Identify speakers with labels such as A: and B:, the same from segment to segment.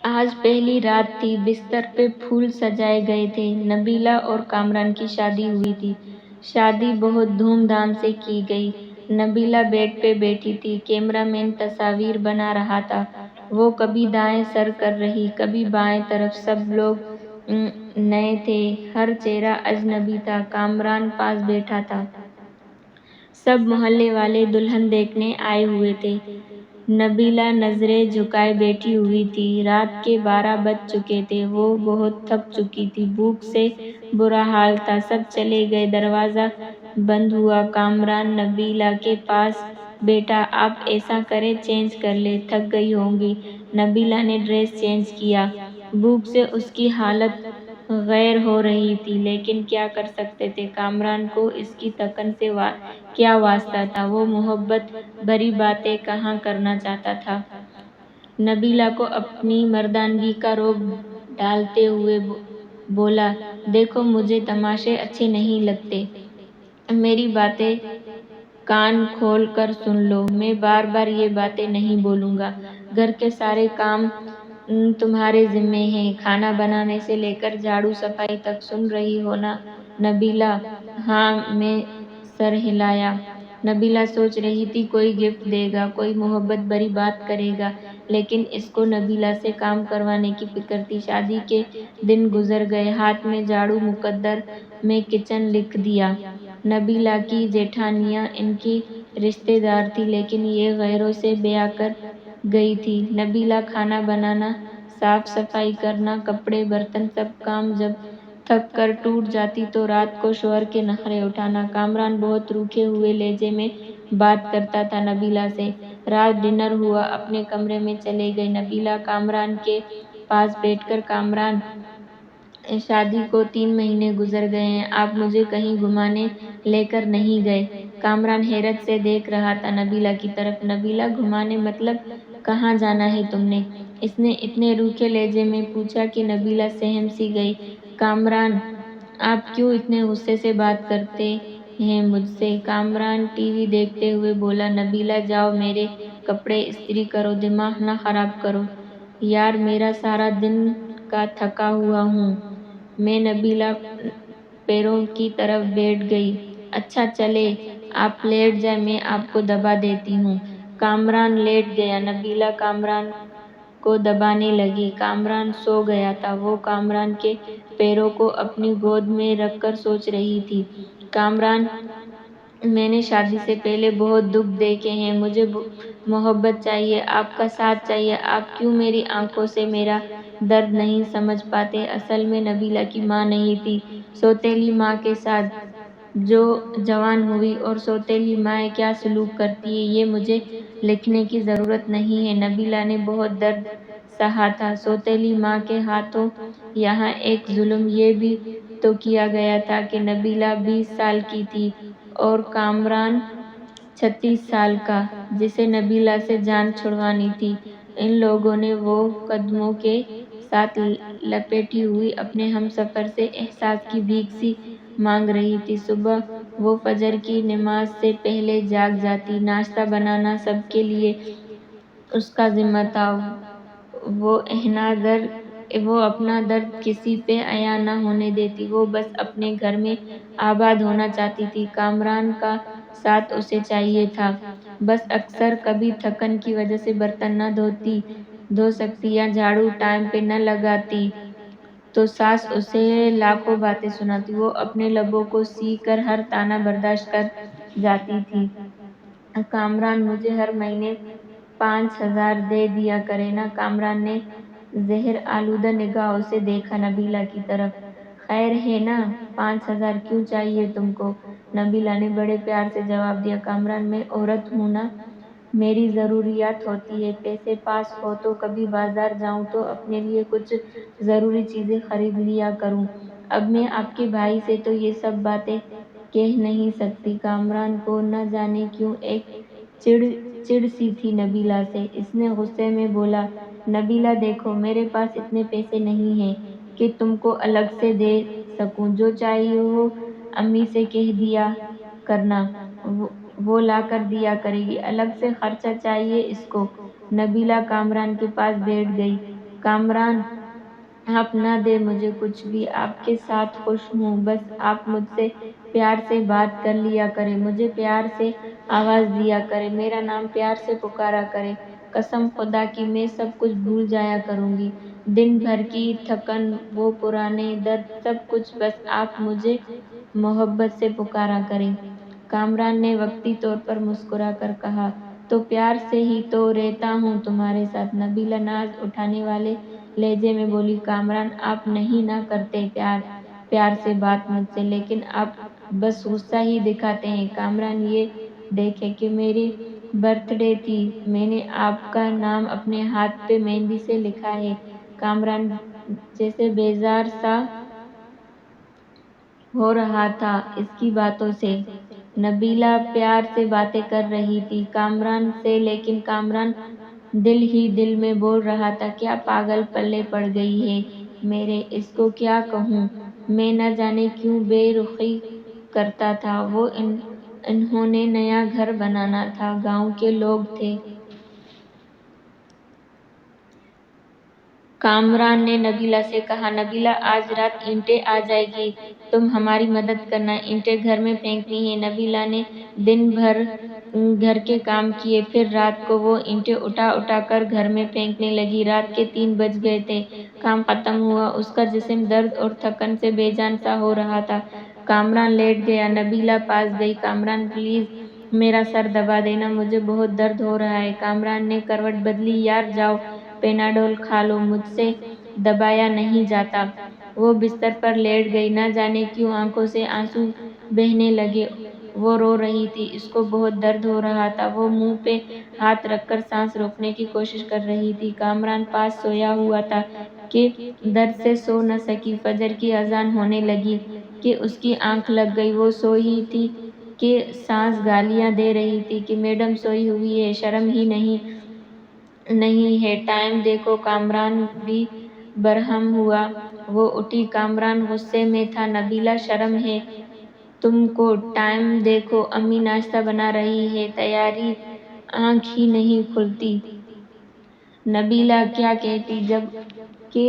A: آج پہلی رات تھی، بستر پہ پھول سجائے گئے تھے۔ نبیلہ اور کامران کی شادی ہوئی تھی۔ شادی بہت دھوم دھام سے کی گئی۔ نبیلہ بیڈ پہ بیٹھی تھی، کیمرہ مین تصاویر بنا رہا تھا۔ وہ کبھی دائیں سر کر رہی، کبھی بائیں طرف۔ سب لوگ نئے تھے، ہر چہرہ اجنبی تھا۔ کامران پاس بیٹھا تھا۔ سب محلے والے دلہن دیکھنے آئے ہوئے تھے۔ نبیلہ نظریں جھکائے بیٹھی ہوئی تھی۔ رات کے 12 بج چکے تھے۔ وہ بہت تھک چکی تھی، بھوک سے برا حال تھا۔ سب چلے گئے، دروازہ بند ہوا۔ کامران نبیلہ کے پاس بیٹھا۔ آپ ایسا کریں، چینج کر لیں، تھک گئی ہوں گی۔ نبیلہ نے ڈریس چینج کیا۔ بھوک سے اس کی حالت غیر ہو رہی تھی، لیکن کیا کر سکتے تھے؟ کامران کو اس کی تھکن سے کیا واسطہ تھا؟ وہ محبت بھری باتیں کہاں کرنا چاہتا تھا؟ نبیلہ کو اپنی مردانگی کا رعب ڈالتے ہوئے بولا، دیکھو مجھے تماشے اچھے نہیں لگتے۔ میری باتیں کان کھول کر سن لو۔ میں بار بار یہ باتیں نہیں بولوں گا۔ گھر کے سارے کام تمہارے ذمہ ہیں، کھانا بنانے سے لے کر جھاڑو صفائی تک۔ سن رہی ہو نا؟ نبیلہ ہاں میں سر ہلایا۔ نبیلہ سوچ رہی تھی کوئی گفٹ دے گا، کوئی محبت بھری بات کرے گا، لیکن اس کو نبیلہ سے کام کروانے کی فکر تھی۔ شادی کے دن گزر گئے، ہاتھ میں جھاڑو، مقدر میں کچن لکھ دیا۔ نبیلہ کی جیٹھانیاں ان کی رشتہ دار تھیں، لیکن یہ غیروں سے بیاہ کر گئی تھی۔ نبیلہ کھانا بنانا، صاف صفائی کرنا، کپڑے برتن سب کام جب تھک کر ٹوٹ جاتی تو رات کو شوہر کے نخرے اٹھانا۔ کامران بہت روکھے ہوئے لہجے میں بات کرتا تھا نبیلہ سے۔ رات ڈنر ہوا، اپنے کمرے میں چلے گئے۔ نبیلہ کامران کے پاس بیٹھ کر، کامران شادی کو 3 مہینے گزر گئے ہیں، آپ مجھے کہیں گھمانے لے کر نہیں گئے؟ کامران حیرت سے دیکھ رہا تھا نبیلہ کی طرف۔ نبیلہ گھمانے مطلب کہاں جانا ہے تم نے؟ اس نے اتنے روکھے لہجے میں پوچھا کہ نبیلہ سہم سی گئی۔ کامران آپ کیوں اتنے غصے سے بات کرتے ہیں مجھ سے؟ کامران ٹی وی دیکھتے ہوئے بولا، نبیلہ جاؤ میرے کپڑے استری کرو، دماغ نہ خراب کرو یار، میرا سارا دن کا تھکا ہوا ہوں میں۔ نبیلہ پیروں کی طرف بیٹھ گئی۔ اچھا چلیں آپ لیٹ جائیں، میں آپ کو دبا دیتی ہوں۔ کامران لیٹ گیا۔ نبیلہ کامران کو دبانے لگی۔ کامران سو گیا تھا۔ وہ کامران کے پیروں کو اپنی گود میں رکھ کر سوچ رہی تھی، کامران میں نے شادی سے پہلے بہت دکھ دیکھے ہیں، مجھے محبت چاہیے، آپ کا ساتھ چاہیے، آپ کیوں میری آنکھوں سے میرا درد نہیں سمجھ پاتے؟ اصل میں نبیلہ کی ماں نہیں تھی، سوتیلی ماں کے ساتھ جو جوان ہوئی، اور سوتیلی مائیں کیا سلوک کرتی ہیں یہ مجھے لکھنے کی ضرورت نہیں ہے۔ نبیلہ نے بہت درد سہا تھا سوتیلی ماں کے ہاتھوں۔ یہاں ایک ظلم یہ بھی تو کیا گیا تھا کہ نبیلہ 20 سال کی تھی اور کامران 36 سال کا، جسے نبیلہ سے جان چھڑوانی تھی۔ ان لوگوں نے وہ قدموں کے ساتھ لپیٹی ہوئی اپنے ہمسفر سے احساس کی بھیک سی مانگ رہی تھی۔ صبح وہ فجر کی نماز سے پہلے جاگ جاتی، ناشتہ بنانا سب کے لیے اس کا ذمہ تھا۔ وہ اپنا درد کسی پہ عیاں نہ ہونے دیتی، وہ بس اپنے گھر میں آباد ہونا چاہتی تھی۔ کامران کا ساتھ اسے چاہیے تھا، بس اکثر کبھی تھکن کی وجہ سے برتن نہ دھو سکتی یا جھاڑو ٹائم پہ نہ لگاتی تو ساس اسے لاکھوں باتیں سناتی۔ وہ اپنے لبوں کو سی کر ہر طعنہ برداشت کر جاتی تھی۔ کامران مجھے ہر مہینے 5000 دے دیا کرے نا؟ کامران نے زہر آلودہ نگاہوں سے دیکھا نبیلہ کی طرف۔ خیر ہے نا؟ 5000 کیوں چاہیے تم کو؟ نبیلہ نے بڑے پیار سے جواب دیا، کامران میں عورت ہوں نا، میری ضروریات ہوتی ہیں، پیسے پاس ہوں تو کبھی بازار جاؤں تو اپنے لیے کچھ ضروری چیزیں خرید لیا کروں۔ اب میں آپ کے بھائی سے تو یہ سب باتیں کہہ نہیں سکتی۔ کامران کو نہ جانے کیوں ایک چڑ سی تھی نبیلہ سے۔ اس نے غصے میں بولا، نبیلہ دیکھو میرے پاس اتنے پیسے نہیں ہیں کہ تم کو الگ سے دے سکوں، جو چاہیے ہو امی سے کہہ دیا کرنا، وہ لا کر دیا کرے گی، الگ سے خرچہ چاہیے اس کو؟ نبیلہ کامران کے پاس بیٹھ گئی۔ کامران آپ نہ دے مجھے کچھ بھی، آپ کے ساتھ خوش ہوں، بس آپ مجھ سے پیار سے بات کر لیا کریں، مجھے پیار سے آواز دیا کریں، میرا نام پیار سے پکارا کریں، قسم خدا کی میں سب کچھ بھول جایا کروں گی، دن بھر کی تھکن، وہ پرانے درد، سب کچھ، بس آپ مجھے محبت سے پکارا کریں۔ کامران نے وقتی طور پر مسکرا کر کہا، تو پیار سے ہی تو رہتا ہوں تمہارے ساتھ۔ نبیلہ ناز اٹھانے والے لہجے میں بولی، کامران آپ نہیں نہ کرتے پیار سے بات مجھ سے، لیکن آپ بس غصہ ہی دکھاتے ہیں۔ کامران یہ دیکھیں کہ میری برتھ ڈے تھی، میں نے آپ کا نام اپنے ہاتھ پہ مہندی سے لکھا ہے۔ کامران جیسے بیزار سا ہو رہا تھا اس کی باتوں سے۔ نبیلہ پیار سے باتیں کر رہی تھی کامران سے، لیکن کامران دل ہی دل میں بول رہا تھا، کیا پاگل پلے پڑ گئی ہے میرے، اس کو کیا کہوں میں، نہ جانے کیوں بے رخی کرتا تھا وہ، انہوں نے نیا گھر بنانا تھا، گاؤں کے لوگ تھے۔ کامران نے نبیلہ سے کہا، نبیلہ آج رات اینٹیں آ جائیں گی، تم ہماری مدد کرنا، اینٹیں گھر میں پھینکنی ہیں۔ نبیلہ نے دن بھر گھر کے کام کیے، پھر رات کو وہ اینٹیں اٹھا اٹھا کر گھر میں پھینکنے لگی۔ رات کے 3 بج گئے تھے، کام ختم ہوا، اس کا جسم درد اور تھکن سے بے جان سا ہو رہا تھا۔ کامران لیٹ گیا، نبیلہ پاس گئی، کامران پلیز میرا سر دبا دینا، مجھے بہت درد ہو رہا ہے۔ کامران نے کروٹ بدلی، یار جاؤ پیناڈول کھا لو، مجھ سے دبایا نہیں جاتا۔ وہ بستر پر لیٹ گئی، نہ جانے کیوں آنکھوں سے آنسو بہنے لگے، وہ رو رہی تھی، اس کو بہت درد ہو رہا تھا، وہ منہ پہ ہاتھ رکھ کر سانس روکنے کی کوشش کر رہی تھی۔ کامران پاس سویا ہوا تھا کہ درد سے سو نہ سکی، فجر کی اذان ہونے لگی کہ اس کی آنکھ لگ گئی، وہ سوئی تھی کہ سانس گالیاں دے رہی تھی کہ میڈم سوئی ہوئی ہے، شرم ہی نہیں ہے، ٹائم دیکھو۔ کامران بھی برہم ہوا، وہ اٹھی، کامران غصے میں تھا، نبیلہ شرم ہے تم کو، ٹائم دیکھو، امی ناشتہ بنا رہی ہے، تیاری، آنکھ ہی نہیں کھلتی۔ نبیلہ کیا کہتی جب کہ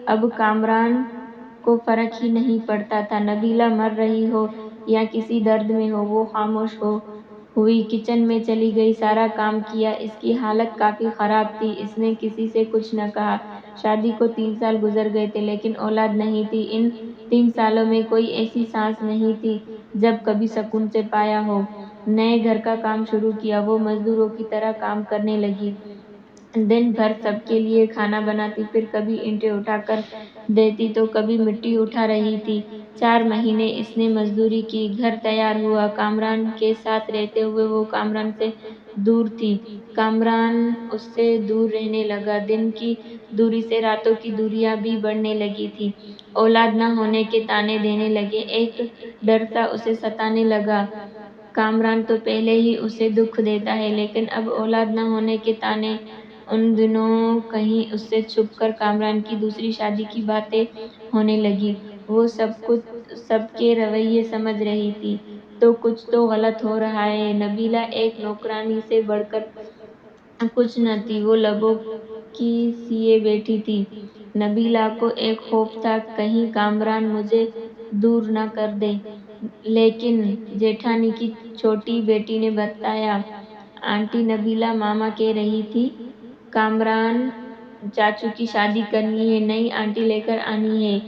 A: اب کامران کو فرق ہی نہیں پڑتا تھا، نبیلہ مر رہی ہو یا کسی درد میں ہو، وہ خاموش ہوئی کچن میں چلی گئی، سارا کام کیا، اس کی حالت کافی خراب تھی، اس نے کسی سے کچھ نہ کہا۔ شادی کو 3 سال گزر گئے تھے، لیکن اولاد نہیں تھی، ان 3 سالوں میں کوئی ایسی سانس نہیں تھی جب کبھی سکون سے پایا ہو۔ نئے گھر کا کام شروع کیا، وہ مزدوروں کی طرح کام کرنے لگی، دن بھر سب کے لیے کھانا بناتی، پھر کبھی اینٹیں اٹھا کر دیتی تو کبھی مٹی اٹھا رہی تھی۔ 4 مہینے اس نے مزدوری کی، گھر تیار ہوا، کامران کے ساتھ رہتے ہوئے وہ کامران سے دور تھی، کامران اس سے دور رہنے لگا، دن کی دوری سے راتوں کی دوریاں بھی بڑھنے لگی تھیں، اولاد نہ ہونے کے طعنے دینے لگے، ایک ڈر سا اسے ستانے لگا، کامران تو پہلے ہی اسے دکھ دیتا ہے، لیکن اب اولاد نہ ہونے کے طعنے۔ ان دنوں کہیں اس سے چھپ کر کامران کی دوسری شادی کی باتیں ہونے لگیں، وہ سب کے رویے سمجھ رہی تھی، تو کچھ تو غلط ہو رہا ہے۔ نبیلہ ایک نوکرانی سے بڑھ کر کچھ نہ تھی، وہ لبوں کی سیے بیٹھی تھی۔ نبیلہ کو ایک خوف تھا، کہیں کامران مجھے دور نہ کر دے، لیکن جیٹھانی کی چھوٹی بیٹی نے بتایا، آنٹی نبیلہ ماما کہہ رہی تھی کامران چاچو کی شادی کرنی ہے، نئی آنٹی لے کر آنی ہے۔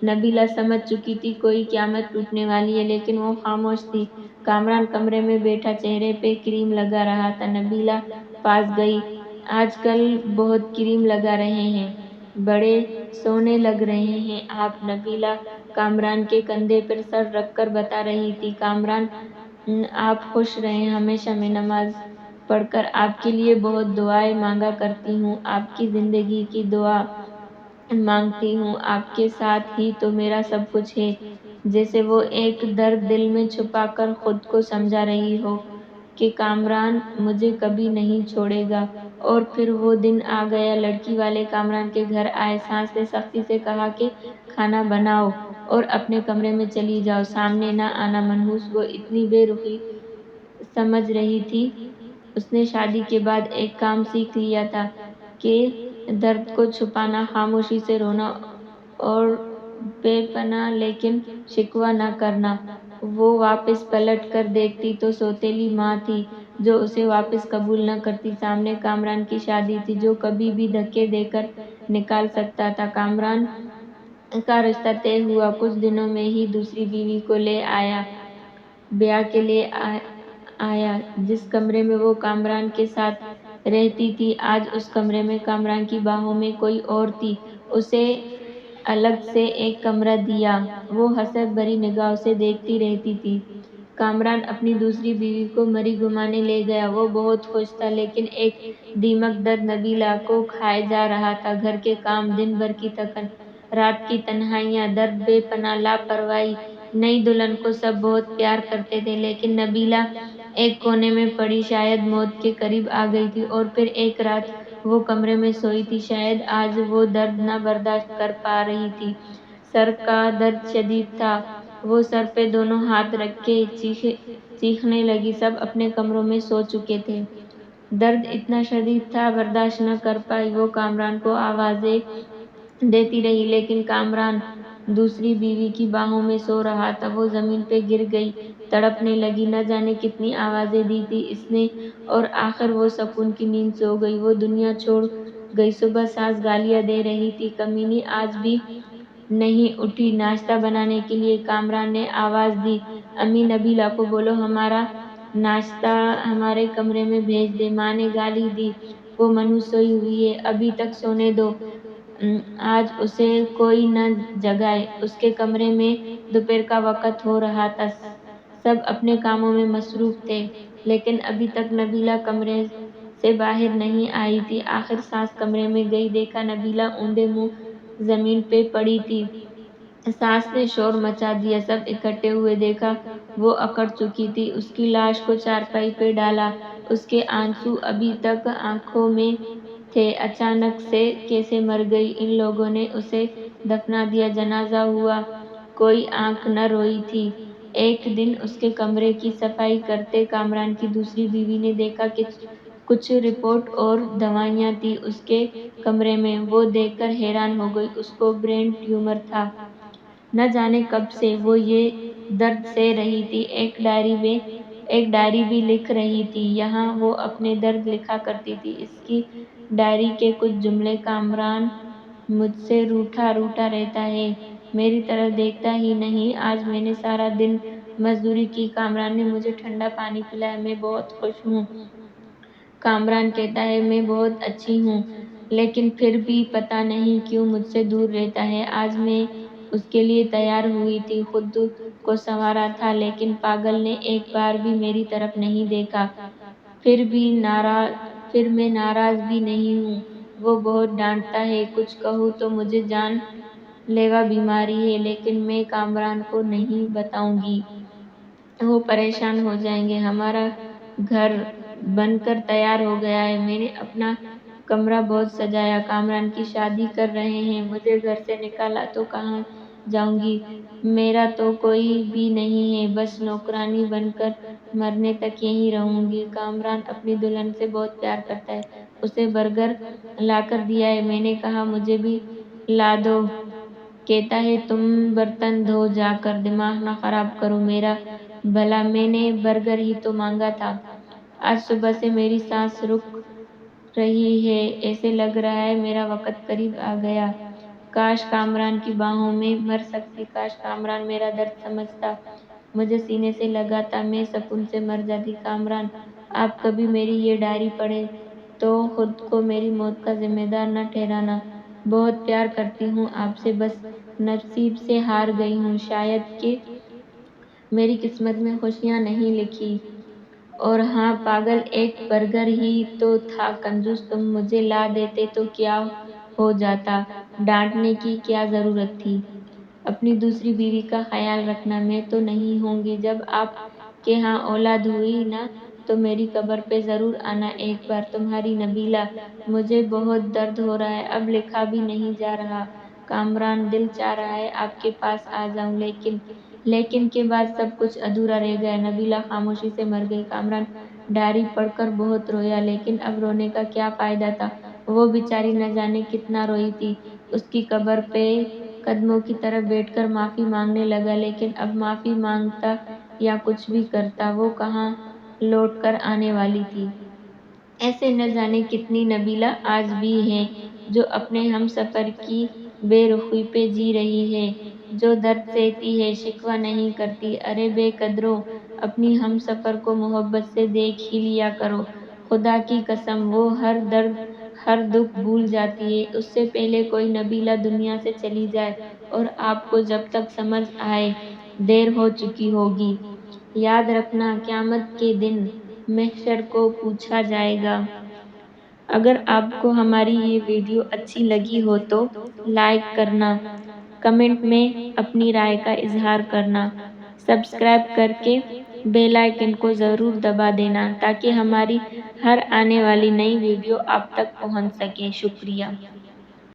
A: نبیلہ سمجھ چکی تھی کوئی قیامت ٹوٹنے والی ہے، لیکن وہ خاموش تھی۔ کامران کمرے میں بیٹھا چہرے پہ کریم لگا رہا تھا، نبیلہ پاس گئی، آج کل بہت کریم لگا رہے ہیں، بڑے سونے لگ رہے ہیں آپ، نبیلہ کامران کے کندھے پر سر رکھ کر بتا رہی تھی، کامران آپ خوش رہیں ہمیشہ، میں نماز پڑھ کر آپ کے لیے بہت دعائیں مانگا کرتی ہوں، آپ کی زندگی کی دعا مانگتی ہوں، آپ کے ساتھ ہی تو میرا سب کچھ ہے، جیسے وہ ایک درد دل میں چھپا کر خود کو سمجھا رہی ہو کہ کامران مجھے کبھی نہیں چھوڑے گا۔ اور پھر وہ دن آ گیا، لڑکی والے کامران کے گھر آئے، ساس نے سختی سے کہا کہ کھانا بناؤ اور اپنے کمرے میں چلی جاؤ، سامنے نہ آنا، منحوس وہ اتنی بے رخی سمجھ رہی تھی، اس نے شادی کے بعد ایک کام سیکھ لیا تھا کہ درد کو چھپانا، خاموشی سے رونا اور بے پناہ لیکن شکوہ نہ کرنا۔ وہ واپس پلٹ کر دیکھتی تو سوتیلی ماں تھی جو اسے واپس قبول نہ کرتی۔ سامنے کامران کی شادی تھی جو کبھی بھی دھکے دے کر نکال سکتا تھا۔ کامران کا رشتہ طے ہوا، کچھ دنوں میں ہی دوسری بیوی کو لے آیا۔ بیاہ کے لیے آیا۔ جس کمرے میں وہ کامران کے ساتھ رہتی تھی، آج اس کمرے میں کامران کی باہوں میں کوئی اور تھی۔ اسے الگ سے ایک کمرہ دیا۔ وہ حسرت بھری نگاہوں سے دیکھتی رہتی تھی۔ کامران اپنی دوسری بیوی کو مری گھمانے لے گیا۔ وہ بہت خوش تھا لیکن ایک دیمک درد نبیلہ کو کھائے جا رہا تھا۔ گھر کے کام، دن بھر کی تھکن، رات کی تنہائیاں، درد، بے پناہ لاپرواہی۔ نئی دلہن کو سب بہت پیار کرتے تھے لیکن نبیلہ ایک کونے میں پڑی شاید موت کے قریب آ گئی تھی۔ اور پھر ایک رات وہ کمرے میں سوئی تھی، شاید آج وہ درد نہ برداشت کر پا رہی تھی۔ سر کا درد شدید تھا۔ وہ سر پہ دونوں ہاتھ رکھ کے چیخنے لگی۔ سب اپنے کمروں میں سو چکے تھے۔ درد اتنا شدید تھا، برداشت نہ کر پائی۔ وہ کامران کو آوازیں دیتی رہی لیکن کامران دوسری بیوی کی باہوں میں سو رہا تھا۔ وہ زمین پہ گر گئی، تڑپنے لگی۔ نہ جانے کتنی آوازیں دی تھی اس نے اور آخر وہ سکون کی نیند سو گئی۔ وہ دنیا چھوڑ گئی۔ صبح ساس گالیاں دے رہی تھی، کمینی آج بھی نہیں اٹھی ناشتہ بنانے کے لیے۔ کامران نے آواز دی، امی نبیلہ کو بولو ہمارا ناشتہ ہمارے کمرے میں بھیج دے۔ ماں نے گالی دی، وہ منہوس سوئی ہوئی ہے، ابھی تک سونے دو۔ آج اسے کوئی نہ جگائے۔ اس کے کمرے میں دوپہر کا وقت ہو رہا تھا، سب اپنے کاموں میں مصروف تھے لیکن ابھی تک نبیلہ کمرے سے باہر نہیں آئی تھی۔ آخر ساس کمرے میں گئی، دیکھا نبیلہ اونڈے منہ زمین پہ پڑی تھی۔ ساس نے شور مچا دیا، سب اکٹھے ہوئے، دیکھا وہ اکڑ چکی تھی۔ اس کی لاش کو چارپائی پہ ڈالا، اس کے آنسو ابھی تک آنکھوں میں تھے۔ اچانک سے کیسے مر گئی؟ ان لوگوں نے اسے دفنا دیا، جنازہ ہوا، کوئی آنکھ نہ روئی تھی۔ ایک دن اس کے کمرے کی صفائی کرتے کامران کی دوسری بیوی نے دیکھا کہ کچھ رپورٹ اور دوائیاں تھیں اس کے کمرے میں۔ وہ دیکھ کر حیران ہو گئی، اس کو برین ٹیومر تھا۔ نہ جانے کب سے وہ یہ درد سہہ رہی تھی۔ ایک ڈائری بھی لکھ رہی تھی، یہاں وہ اپنے درد لکھا کرتی تھی۔ اس کی ڈائری کے کچھ جملے، کامران مجھ سے روٹھا روٹھا رہتا ہے، میری طرف دیکھتا ہی نہیں۔ آج میں نے سارا دن مزدوری کی، کامران نے مجھے ٹھنڈا پانی پلایا، میں بہت خوش ہوں۔ کامران کہتا ہے میں بہت اچھی ہوں لیکن پھر بھی پتہ نہیں کیوں مجھ سے دور رہتا ہے۔ آج میں اس کے لیے تیار ہوئی تھی، خود کو سنوارا تھا لیکن پاگل نے ایک بار بھی میری طرف نہیں دیکھا۔ پھر میں ناراض بھی نہیں ہوں۔ وہ بہت ڈانٹتا ہے، کچھ کہوں تو مجھے جان لیوا بیماری ہے لیکن میں کامران کو نہیں بتاؤں گی، وہ پریشان ہو جائیں گے۔ ہمارا گھر بن کر تیار ہو گیا ہے، میں نے اپنا کمرہ بہت سجایا۔ کامران کی شادی کر رہے ہیں، مجھے گھر سے نکالا تو کہاں جاؤں گی؟ میرا تو کوئی بھی نہیں ہے، بس نوکرانی بن کر مرنے تک یہیں رہوں گی۔ کامران اپنی دلہن سے بہت پیار کرتا ہے، اسے برگر لا کر دیا ہے، میں نے کہا مجھے بھی لا دو، کہتا ہے تم برتن دھو جا کر، دماغ نہ خراب کرو میرا، بھلا میں نے برگر ہی تو مانگا تھا۔ آج صبح سے میری سانس رک رہی ہے، ایسے لگ رہا ہے میرا وقت قریب آ گیا۔ کاش کامران کی باہوں میں مر سکتی، کاش کامران میرا درد سمجھتا، مجھے سینے سے لگاتا، میں سکون سے مر جاتی۔ کامران آپ کبھی میری یہ ڈائری پڑھیں تو خود کو میری موت کا ذمہ دار نہ ٹھہرانا، بہت پیار کرتی ہوں آپ سے، بس نصیب سے ہار گئی ہوں، شاید کہ میری قسمت میں خوشیاں نہیں لکھی۔ اور ہاں پاگل، ایک برگر ہی تو تھا، کنجوس، تم مجھے لا دیتے تو کیا ہو جاتا، ڈانٹنے کی کیا ضرورت تھی؟ اپنی دوسری بیوی کا خیال رکھنا، میں تو نہیں ہوں گی، جب آپ کے ہاں اولاد ہوئی نا تو میری قبر پہ ضرور آنا ایک بار، تمہاری نبیلہ۔ مجھے بہت درد ہو رہا ہے، اب لکھا بھی نہیں جا رہا کامران، دل چاہ رہا ہے آپ کے پاس آ جاؤں لیکن کے بعد سب کچھ ادھورا رہ گیا۔ نبیلہ خاموشی سے مر گئی۔ کامران ڈائری پڑھ کر بہت رویا لیکن اب رونے کا کیا فائدہ تھا، وہ بیچاری نہ جانے کتنا روئی تھی۔ اس کی قبر پہ قدموں کی طرف بیٹھ کر معافی مانگنے لگا، لیکن اب معافی مانگتا یا کچھ بھی کرتا، وہ کہاں لوٹ کر آنے والی تھی۔ ایسے نہ جانے کتنی نبیلہ آج بھی ہیں جو اپنے ہم سفر کی بے رخی پہ جی رہی ہے، جو درد سہتی ہے، شکوہ نہیں کرتی۔ ارے بے قدرو، اپنی ہم سفر کو محبت سے دیکھ ہی لیا کرو۔ خدا کی قسم وہ ہر درد ہر دکھ بھول جاتی ہے۔ اس سے پہلے کوئی نبیلہ دنیا سے چلی جائے اور آپ کو جب تک سمجھ آئے دیر ہو چکی ہوگی۔ یاد رکھنا، قیامت کے دن محشر کو پوچھا جائے گا۔ اگر آپ کو ہماری یہ ویڈیو اچھی لگی ہو تو لائک کرنا، کمنٹ میں اپنی رائے کا اظہار کرنا، سبسکرائب کر کے بیل آئیکن کو ضرور دبا دینا تاکہ ہماری ہر آنے والی نئی ویڈیو آپ تک پہنچ سکے۔ شکریہ۔